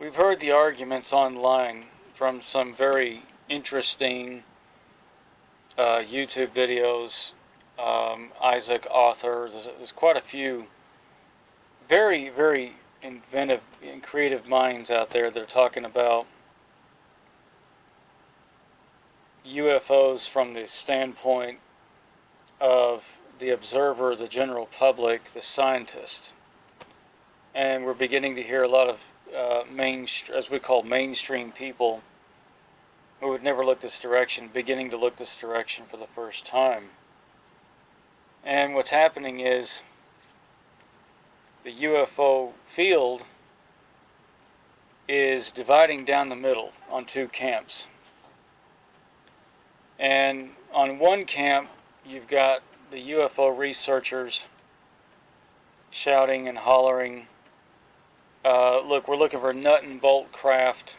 We've heard the arguments online from some very interesting YouTube videos. Isaac Author. There's quite a few very, very inventive and creative minds out there that are talking about UFOs from the standpoint of the observer, the general public, the scientist. And we're beginning to hear a lot of as we call mainstream people who would never look this direction, beginning to look this direction for the first time. And what's happening is the UFO field is dividing down the middle on two camps. And on one camp, you've got the UFO researchers shouting and hollering, look, we're looking for nut and bolt craft.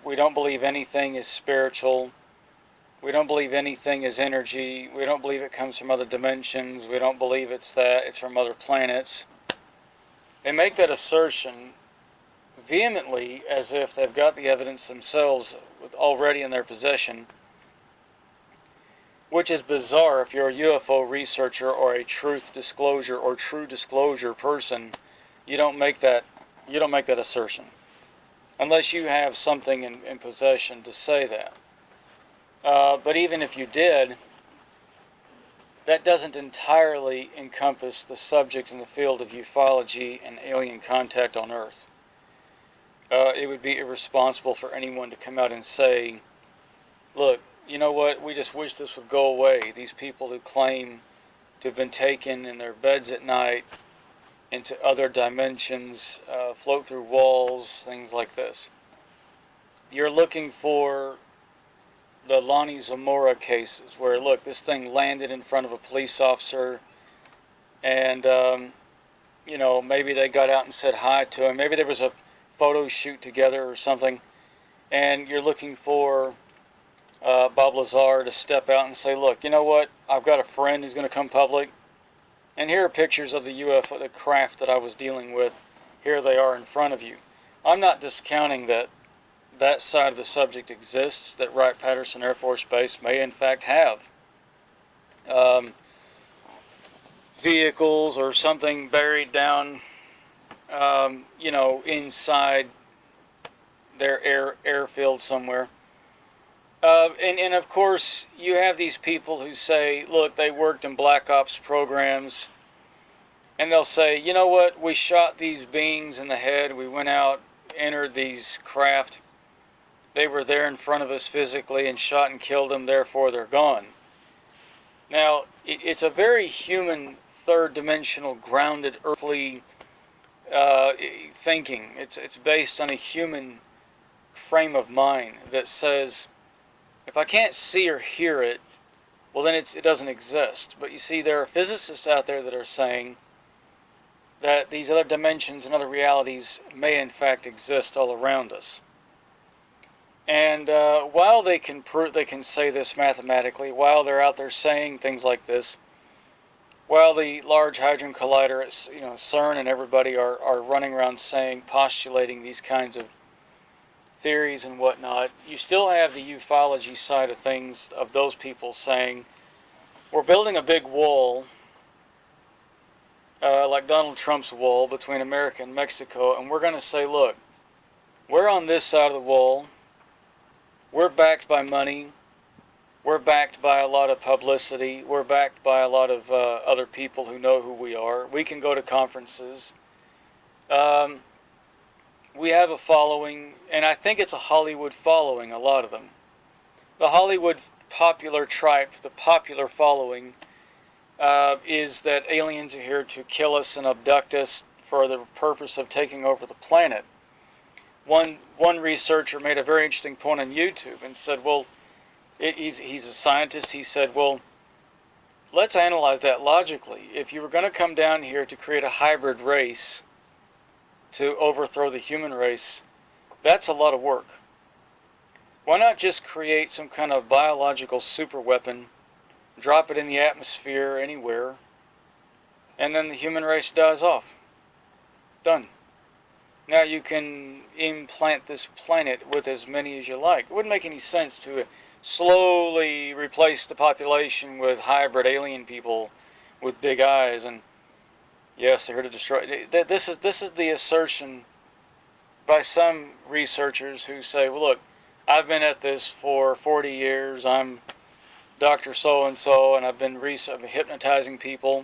We don't believe anything is spiritual. We don't believe anything is energy. We don't believe it comes from other dimensions. We don't believe it's from other planets. They make that assertion vehemently as if they've got the evidence themselves already in their possession, which is bizarre. If you're a UFO researcher or a truth disclosure or true disclosure person, you don't make that assertion unless you have something in possession to say that. But even if you did, that doesn't entirely encompass the subject in the field of ufology and alien contact on Earth. It would be irresponsible for anyone to come out and say, look, you know what, we just wish this would go away. These people who claim to have been taken in their beds at night into other dimensions, float through walls, things like this. You're looking for the Lonnie Zamora cases where, look, this thing landed in front of a police officer and, maybe they got out and said hi to him. Maybe there was a photo shoot together or something, and you're looking for Bob Lazar to step out and say, look, you know what, I've got a friend who's going to come public, and here are pictures of the UFO, the craft that I was dealing with. Here they are in front of you. I'm not discounting that side of the subject exists, that Wright-Patterson Air Force Base may in fact have vehicles or something buried down, inside their airfield somewhere. And of course, you have these people who say, look, they worked in black ops programs, and they'll say, you know what, we shot these beings in the head, we went out, entered these craft, they were there in front of us physically and shot and killed them, therefore they're gone. Now, it's a very human, third-dimensional, grounded, earthly thinking. It's based on a human frame of mind that says, if I can't see or hear it, well then it doesn't exist. But you see, there are physicists out there that are saying that these other dimensions and other realities may in fact exist all around us. And while they can say this mathematically, while they're out there saying things like this, while the Large Hadron Collider at CERN and everybody are running around postulating these kinds of theories and whatnot, you still have the ufology side of things, of those people saying, we're building a big wall, like Donald Trump's wall between America and Mexico, and we're going to say, look, we're on this side of the wall, we're backed by money, we're backed by a lot of publicity, we're backed by a lot of other people who know who we are, we can go to conferences, we have a following, and I think it's a Hollywood following, a lot of them. The Hollywood popular tribe, the popular following, is that aliens are here to kill us and abduct us for the purpose of taking over the planet. One researcher made a very interesting point on YouTube and said, well, he's a scientist, he said, well, let's analyze that logically. If you were going to come down here to create a hybrid race to overthrow the human race, that's a lot of work. Why not just create some kind of biological superweapon, drop it in the atmosphere anywhere, and then the human race dies off? Done. Now you can implant this planet with as many as you like. It wouldn't make any sense to slowly replace the population with hybrid alien people with big eyes, and yes, they're here to destroy. This is the assertion by some researchers who say, well, look, I've been at this for 40 years. I'm Dr. So-and-so, and I've been hypnotizing people.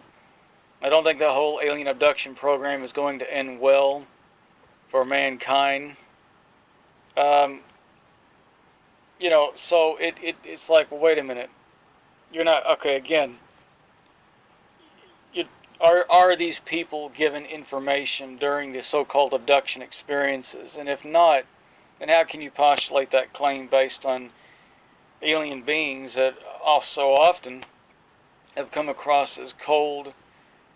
I don't think the whole alien abduction program is going to end well for mankind. So it's like, well, wait a minute. You're not, okay, again, are these people given information during the so-called abduction experiences? And if not, then how can you postulate that claim based on alien beings that so often have come across as cold,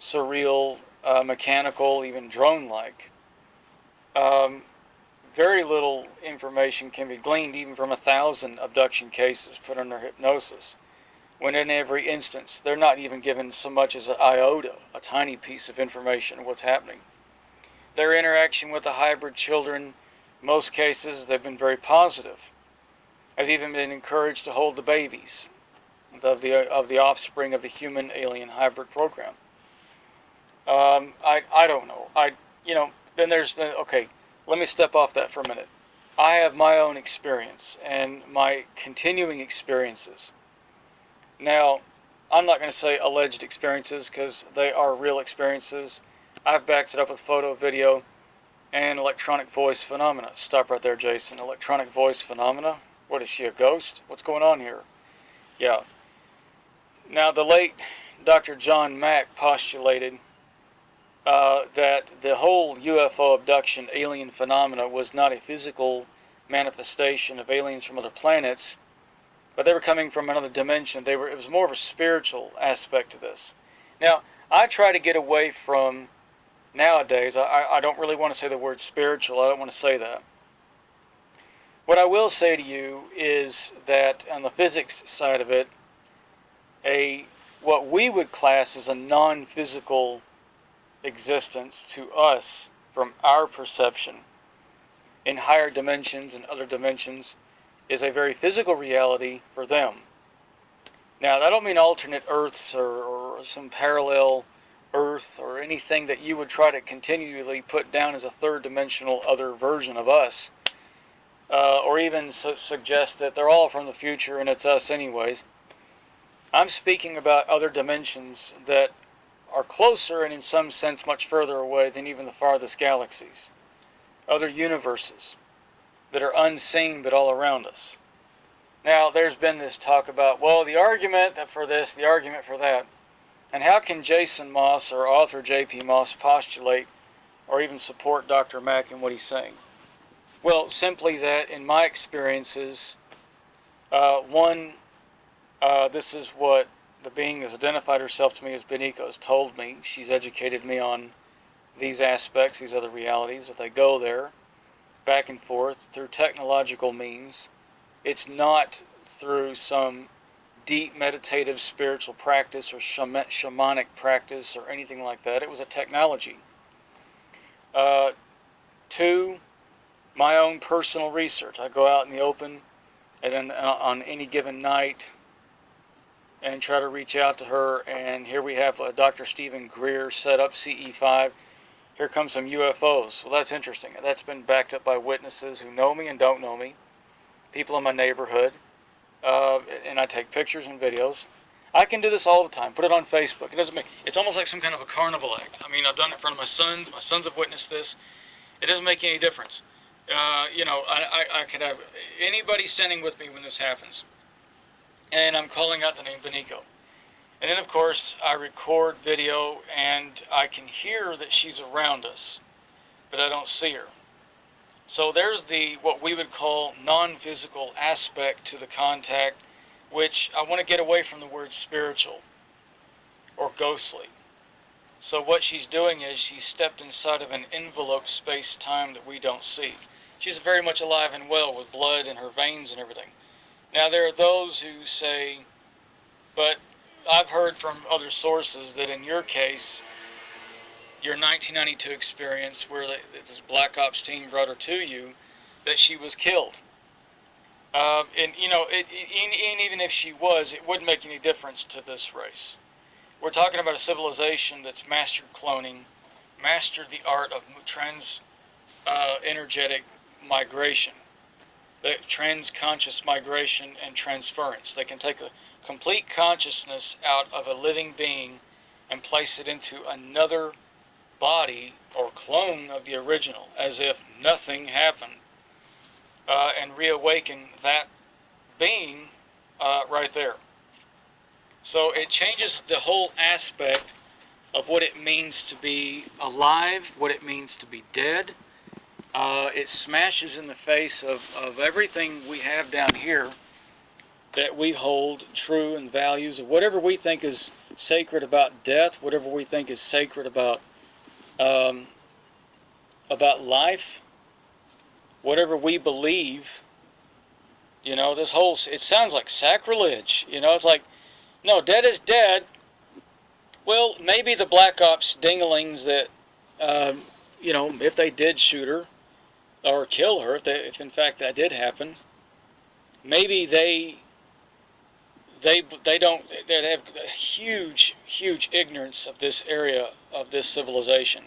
surreal, mechanical, even drone-like? Very little information can be gleaned even from 1,000 abduction cases put under hypnosis, when in every instance they're not even given so much as an iota, a tiny piece of information of what's happening. Their interaction with the hybrid children, in most cases, they've been very positive. I've even been encouraged to hold the babies of the offspring of the human alien hybrid program. I don't know. Then there's okay. Let me step off that for a minute. I have my own experience and my continuing experiences. Now, I'm not going to say alleged experiences because they are real experiences. I've backed it up with photo, video, and electronic voice phenomena. Stop right there, Jason. Electronic voice phenomena? What is she, a ghost? What's going on here? Yeah. Now, the late Dr. John Mack postulated that the whole UFO abduction alien phenomena was not a physical manifestation of aliens from other planets, but they were coming from another dimension. It was more of a spiritual aspect to this. Now, I try to get away from, nowadays, I don't really want to say the word spiritual. I don't want to say that. What I will say to you is that on the physics side of it, what we would class as a non-physical existence to us from our perception in higher dimensions and other dimensions is a very physical reality for them. Now, I don't mean alternate Earths or some parallel Earth or anything that you would try to continually put down as a third-dimensional other version of us, or even suggest that they're all from the future and it's us anyways. I'm speaking about other dimensions that are closer and in some sense much further away than even the farthest galaxies. Other universes that are unseen but all around us. Now, there's been this talk about, well, the argument for this, the argument for that. And how can Jason Moss or author J.P. Moss postulate or even support Dr. Mack in what he's saying? Well, simply that in my experiences, this is what the being that's identified herself to me as Beniko has told me. She's educated me on these aspects, these other realities, that they go there, back and forth, through technological means. It's not through some deep meditative spiritual practice or shamanic practice or anything like that. It was a technology. 2, my own personal research. I go out in the open and then on any given night and try to reach out to her, and here we have Dr. Stephen Greer set up CE5. Here comes some UFOs. Well, that's interesting. That's been backed up by witnesses who know me and don't know me, people in my neighborhood, and I take pictures and videos. I can do this all the time. Put it on Facebook. It's almost like some kind of a carnival act. I mean, I've done it in front of my sons. My sons have witnessed this. It doesn't make any difference. I could have anybody standing with me when this happens. And I'm calling out the name Beniko. And then, of course, I record video, and I can hear that she's around us, but I don't see her. So there's what we would call non-physical aspect to the contact, which I want to get away from the word spiritual or ghostly. So what she's doing is she's stepped inside of an envelope space-time that we don't see. She's very much alive and well with blood in her veins and everything. Now, there are those who say, but I've heard from other sources that in your case, your 1992 experience where this Black Ops team brought her to you, that she was killed. And even if she was, it wouldn't make any difference to this race. We're talking about a civilization that's mastered cloning, mastered the art of energetic migration, the trans-conscious migration and transference. They can take a complete consciousness out of a living being and place it into another body or clone of the original, as if nothing happened, and reawaken that being right there. So it changes the whole aspect of what it means to be alive, what it means to be dead. It smashes in the face of everything we have down here that we hold true and values of whatever we think is sacred about death, whatever we think is sacred about life, whatever we believe. This whole, it sounds like sacrilege. It's like, no, dead is dead. Well, maybe the Black Ops dinglings that, if they did shoot her or kill her, if in fact that did happen, maybe they have huge ignorance of this area of this civilization.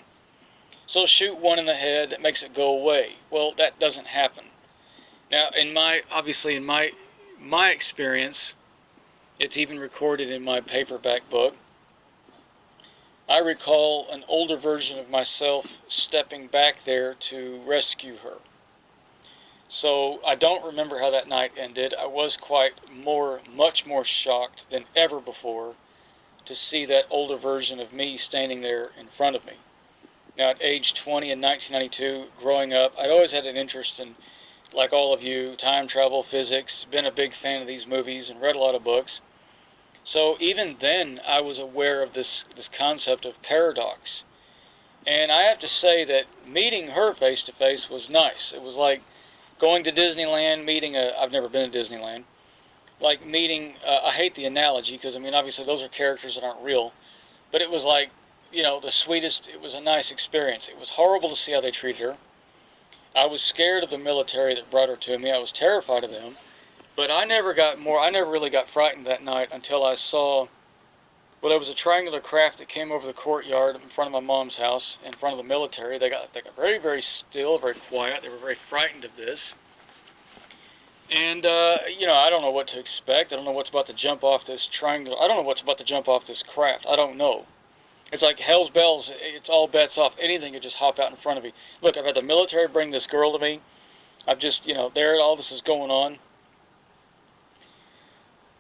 So shoot one in the head that makes it go away. Well, that doesn't happen. Now, in my experience, it's even recorded in my paperback book. I recall an older version of myself stepping back there to rescue her. So I don't remember how that night ended. I was much more shocked than ever before to see that older version of me standing there in front of me. Now, at age 20 in 1992, growing up, I'd always had an interest in, like all of you, time travel, physics, been a big fan of these movies and read a lot of books. So even then, I was aware of this concept of paradox. And I have to say that meeting her face to face was nice. It was like going to Disneyland, I've never been to Disneyland, like meeting, I hate the analogy because, obviously those are characters that aren't real, but it was like, the sweetest, it was a nice experience. It was horrible to see how they treated her. I was scared of the military that brought her to me. I was terrified of them. But I never really got frightened that night until I saw, there was a triangular craft that came over the courtyard in front of my mom's house, in front of the military. They got very, very still, very quiet. They were very frightened of this. And, I don't know what to expect. I don't know what's about to jump off this triangular. I don't know what's about to jump off this craft. I don't know. It's like hell's bells. It's all bets off. Anything could just hop out in front of me. Look, I've had the military bring this girl to me. I've just, there all this is going on.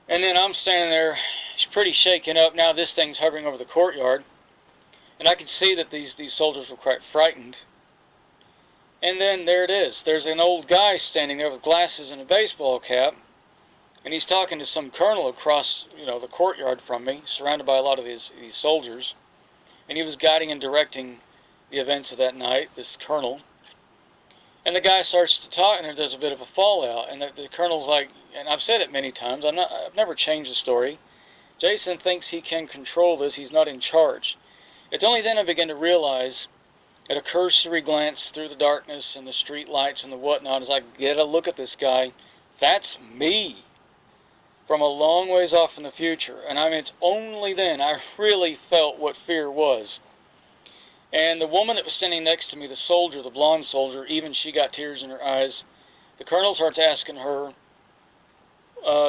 And then I'm standing there, she's pretty shaken up. Now this thing's hovering over the courtyard. And I could see that these soldiers were quite frightened. And then there it is. There's an old guy standing there with glasses and a baseball cap. And he's talking to some colonel across, the courtyard from me, surrounded by a lot of these soldiers. And he was guiding and directing the events of that night, this colonel. And the guy starts to talk, and there's a bit of a fallout. And the colonel's like, and I've said it many times, I've never changed the story. Jason thinks he can control this. He's not in charge. It's only then I begin to realize, at a cursory glance through the darkness and the street lights and the whatnot, as I get a look at this guy, that's me. From a long ways off in the future. And it's only then I really felt what fear was. And the woman that was standing next to me, the soldier, the blonde soldier, even she got tears in her eyes. The colonel starts asking her,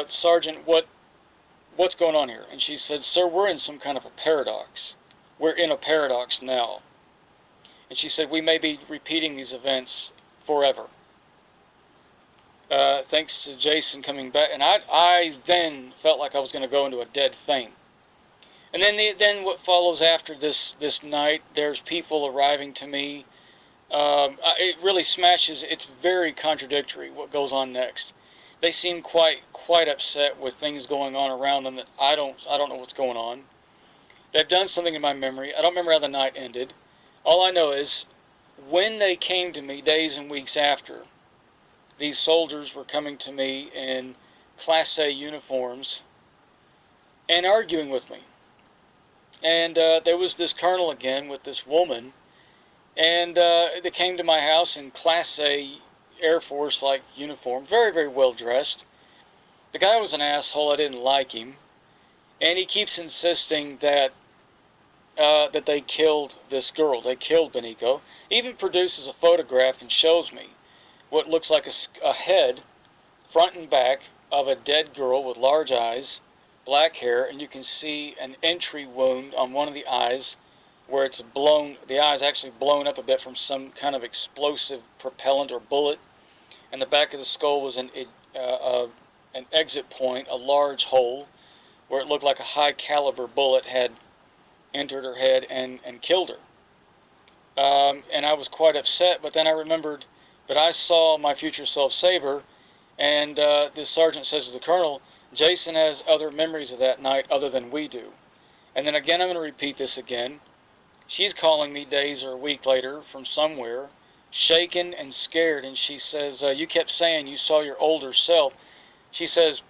Sergeant, what's going on here? And she said, Sir, we're in some kind of a paradox. We're in a paradox now. And she said, we may be repeating these events forever. Thanks to Jason coming back. And I then felt like I was going to go into a dead faint. And then what follows after this night, there's people arriving to me. It really smashes. It's very contradictory what goes on next. They seem quite upset with things going on around them that I don't know what's going on. They've done something in my memory. I don't remember how the night ended. All I know is when they came to me days and weeks after, these soldiers were coming to me in Class A uniforms and arguing with me. And there was this colonel again with this woman, and they came to my house in Class A Air Force like uniform, very, very well dressed. The guy was an asshole. I didn't like him, and he keeps insisting that that they killed this girl. They killed Beniko. Even produces a photograph and shows me what looks like a head, front and back, of a dead girl with large eyes, black hair, and you can see an entry wound on one of the eyes where it's blown, the eye's actually blown up a bit from some kind of explosive propellant or bullet. And the back of the skull was an exit point, a large hole, where it looked like a high caliber bullet had entered her head and killed her. And I was quite upset, but then I remembered that I saw my future self save her, and this sergeant says to the colonel, Jason has other memories of that night other than we do. And then again, I'm going to repeat this again. She's calling me days or a week later from somewhere, shaken and scared, and she says, you kept saying you saw your older self. She says,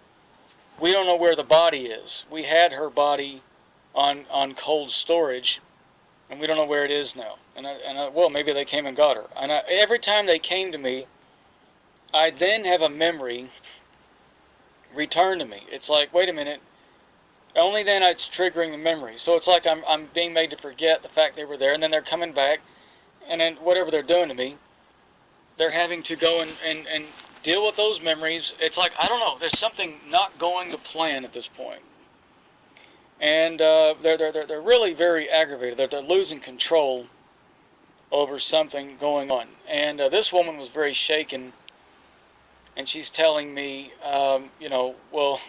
we don't know where the body is. We had her body on cold storage, and we don't know where it is now. And I well, maybe they came and got her. And every time they came to me, I then have a memory return to me. It's like, wait a minute, only then it's triggering the memory. So it's like I'm being made to forget the fact they were there, and then they're coming back, and then whatever they're doing to me, they're having to go and deal with those memories. It's like, I don't know, there's something not going to plan at this point. And they're really very aggravated. They're losing control over something going on. And this woman was very shaken, and she's telling me, well,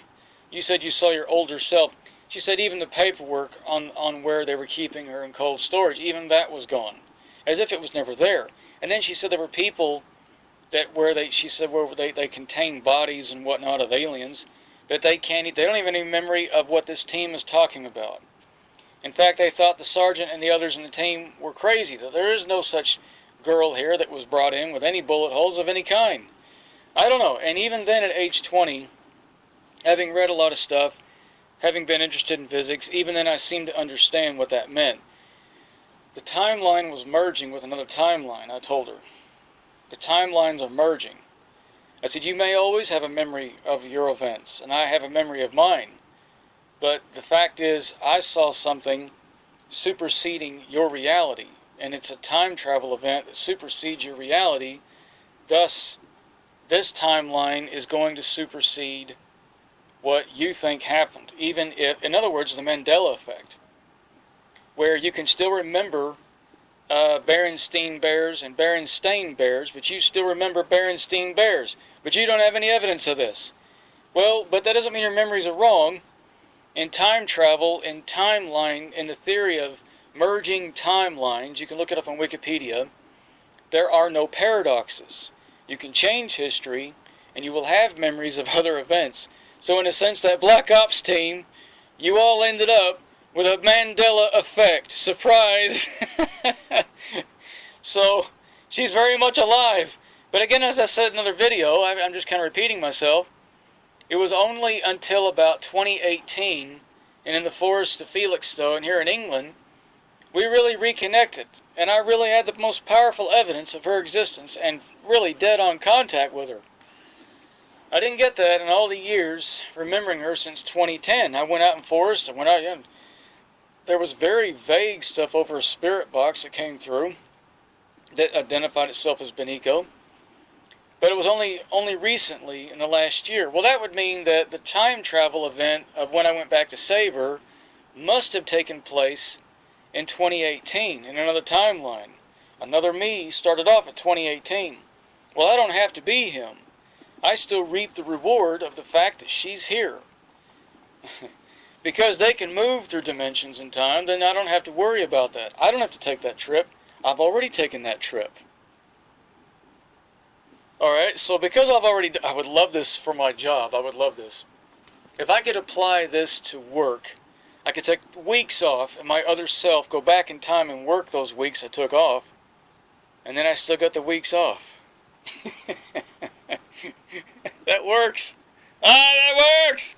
you said you saw your older self. She said even the paperwork on where they were keeping her in cold storage, even that was gone, as if it was never there. And then she said there were people that where they contain bodies and whatnot of aliens that they don't even have a memory of what this team is talking about. In fact, they thought the sergeant and the others in the team were crazy, that there is no such girl here that was brought in with any bullet holes of any kind. I don't know. And even then at age 20, having read a lot of stuff, having been interested in physics, even then I seemed to understand what that meant. The timeline was merging with another timeline, I told her. The timelines are merging. I said, you may always have a memory of your events, and I have a memory of mine. But the fact is, I saw something superseding your reality, and it's a time travel event that supersedes your reality. Thus, this timeline is going to supersede what you think happened, even if, in other words, the Mandela Effect, where you can still remember Berenstain Bears and Berenstain Bears, but you still remember Berenstain Bears, but you don't have any evidence of this. Well, but that doesn't mean your memories are wrong. In time travel, in timeline, in the theory of merging timelines, you can look it up on Wikipedia, there are no paradoxes. You can change history, and you will have memories of other events. So in a sense, that Black Ops team, you all ended up with a Mandela Effect. Surprise! So, she's very much alive. But again, as I said in another video, I'm just kind of repeating myself, it was only until about 2018, and in the forest of Felixstowe, and here in England, we really reconnected. And I really had the most powerful evidence of her existence, and really dead-on contact with her. I didn't get that in all the years remembering her since 2010. I went out in forest, I went out, and there was very vague stuff over a spirit box that came through that identified itself as Beniko. But it was only recently, in the last year. Well, that would mean that the time travel event of when I went back to save her must have taken place in 2018, in another timeline. Another me started off at 2018. Well, I don't have to be him. I still reap the reward of the fact that she's here. Because they can move through dimensions and time, then I don't have to worry about that. I don't have to take that trip. I've already taken that trip. Alright, so because I would love this for my job. I would love this. If I could apply this to work, I could take weeks off and my other self go back in time and work those weeks I took off. And then I still got the weeks off. That works. That works.